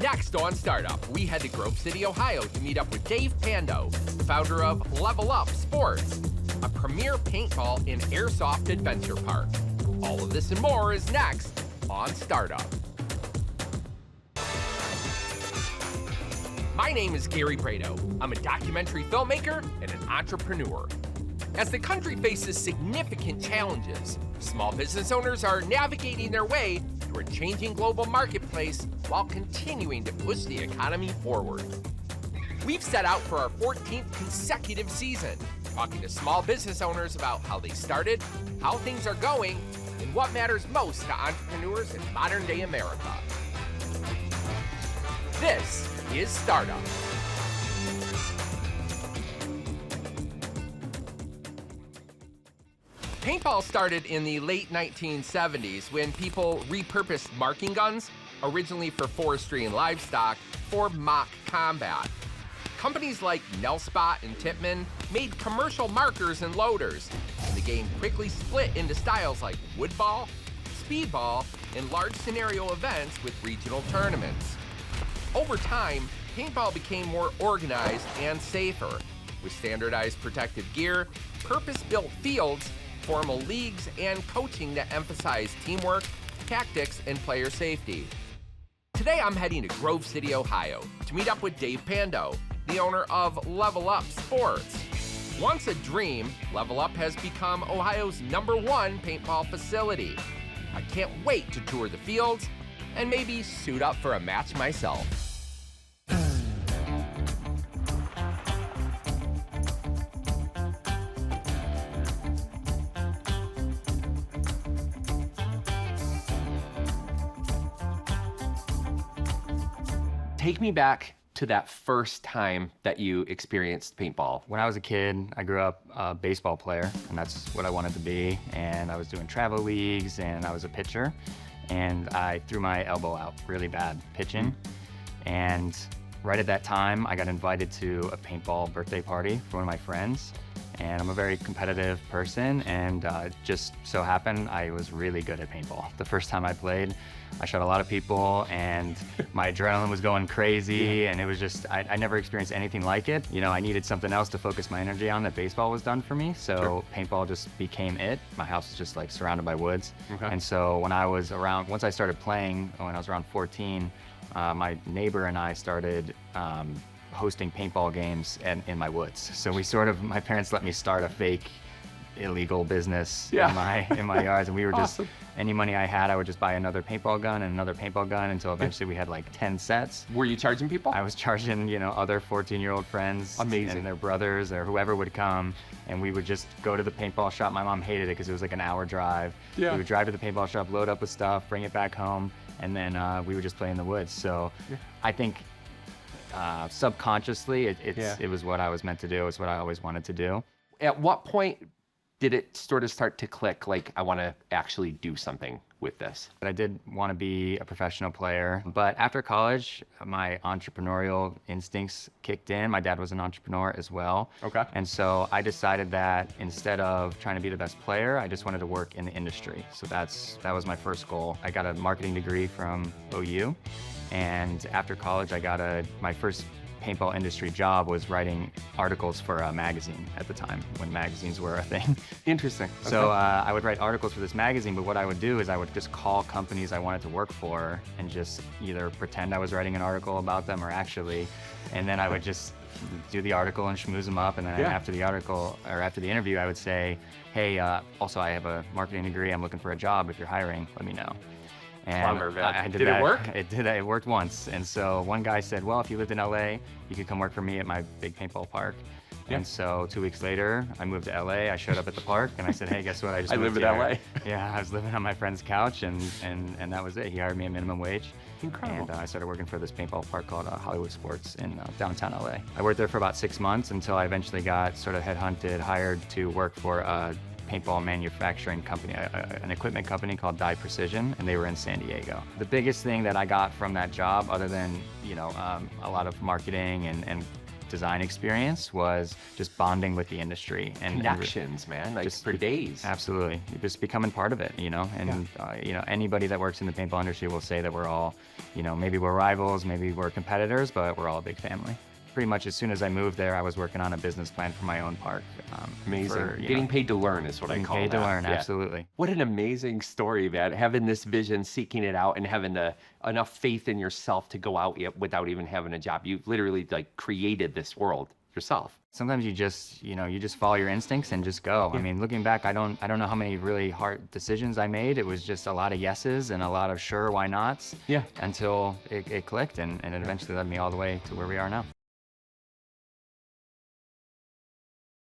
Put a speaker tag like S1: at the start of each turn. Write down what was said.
S1: Next on Startup, we head to Grove City, Ohio to meet up with Dave Pando, founder of Level Up Sports, a premier paintball and airsoft adventure park. All of this and more is next on Startup. My name is Gary Brado. I'm a documentary filmmaker and an entrepreneur. As the country faces significant challenges, small business owners are navigating their way through a changing global marketplace while continuing to push the economy forward. We've set out for our 14th consecutive season, talking to small business owners about how they started, how things are going, and what matters most to entrepreneurs in modern-day America. This is Startup. Paintball started in the late 1970s when people repurposed marking guns, originally for forestry and livestock, for mock combat. Companies like Nelspot and Tippmann made commercial markers and loaders, and the game quickly split into styles like woodball, speedball, and large scenario events with regional tournaments. Over time, paintball became more organized and safer, with standardized protective gear, purpose-built fields, formal leagues, and coaching that emphasize teamwork, tactics, and player safety. Today I'm heading to Grove City, Ohio to meet up with Dave Pando, the owner of Level Up Sports. Once a dream, Level Up has become Ohio's #1 paintball facility. I can't wait to tour the fields and maybe suit up for a match myself. Take me back to that first time that you experienced paintball.
S2: When I was a kid, I grew up a baseball player, and that's what I wanted to be. And I was doing travel leagues, and I was a pitcher. And I threw my elbow out really bad pitching. And right at that time, I got invited to a paintball birthday party for one of my friends. And I'm a very competitive person, and just so happened I was really good at paintball. The first time I played, I shot a lot of people, and my adrenaline was going crazy, and it was just, I never experienced anything like it. You know, I needed something else to focus my energy on that baseball was done for me, so paintball just became it. My house was just like surrounded by woods. And so when I was around, once I started playing, when I was around 14, my neighbor and I started hosting paintball games in my woods. So we sort of, my parents let me start a fake illegal business in my yards, and we were just, any money I had, I would just buy another paintball gun and another paintball gun until eventually we had like 10 sets.
S1: Were you charging people?
S2: I was charging, you know, other 14-year-old friends and their brothers or whoever would come, and we would just go to the paintball shop. My mom hated it because it was like an hour drive. We would drive to the paintball shop, load up with stuff, bring it back home, and then we would just play in the woods. So I think subconsciously, it was what I was meant to do. It's what I always wanted to do.
S1: At what point did it sort of start to click, like, I want to actually do something with this?
S2: But I did want to be a professional player. But after college, my entrepreneurial instincts kicked in. My dad was an entrepreneur as well. And so I decided that instead of trying to be the best player, I just wanted to work in the industry. So that was my first goal. I got a marketing degree from OU. And after college, I got my first paintball industry job was writing articles for a magazine at the time, when magazines were a thing.
S1: Interesting.
S2: So I would write articles for this magazine, but what I would do is I would just call companies I wanted to work for and just either pretend I was writing an article about them or actually, and then I would just do the article and schmooze them up, and then after the article, or after the interview, I would say, hey, also I have a marketing degree, I'm looking for a job. If you're hiring, let me know. And I did that.
S1: It work?
S2: It did. It worked once. And so one guy said, well, if you lived in LA, you could come work for me at my big paintball park. And so 2 weeks later, I moved to LA. I showed up at the park, and I said, hey, guess what? I just moved
S1: live in LA.
S2: Yeah, I was living on my friend's couch, and that was it. He hired me at minimum wage.
S1: Incredible.
S2: And I started working for this paintball park called Hollywood Sports in downtown LA. I worked there for about 6 months until I eventually got sort of headhunted, hired to work for a paintball manufacturing company, an equipment company called Dye Precision, and they were in San Diego. The biggest thing that I got from that job, other than, you know, a lot of marketing and design experience was just bonding with the industry and
S1: Connections, man, like
S2: just
S1: for days.
S2: Absolutely, just becoming part of it, you know. And you know, anybody that works in the paintball industry will say that we're all, you know, maybe we're rivals, maybe we're competitors, but we're all a big family. Pretty much as soon as I moved there, I was working on a business plan for my own park.
S1: Amazing. Getting paid to learn is what I call it.
S2: Getting paid to learn, absolutely.
S1: What an amazing story, man. Having this vision, seeking it out, and having enough faith in yourself to go out without even having a job. You literally like created this world yourself.
S2: Sometimes you just, you know, you just follow your instincts and just go. I mean, looking back, I don't know how many really hard decisions I made. It was just a lot of yeses and a lot of sure, why nots.
S1: Yeah.
S2: Until it clicked, and it eventually led me all the way to where we are now.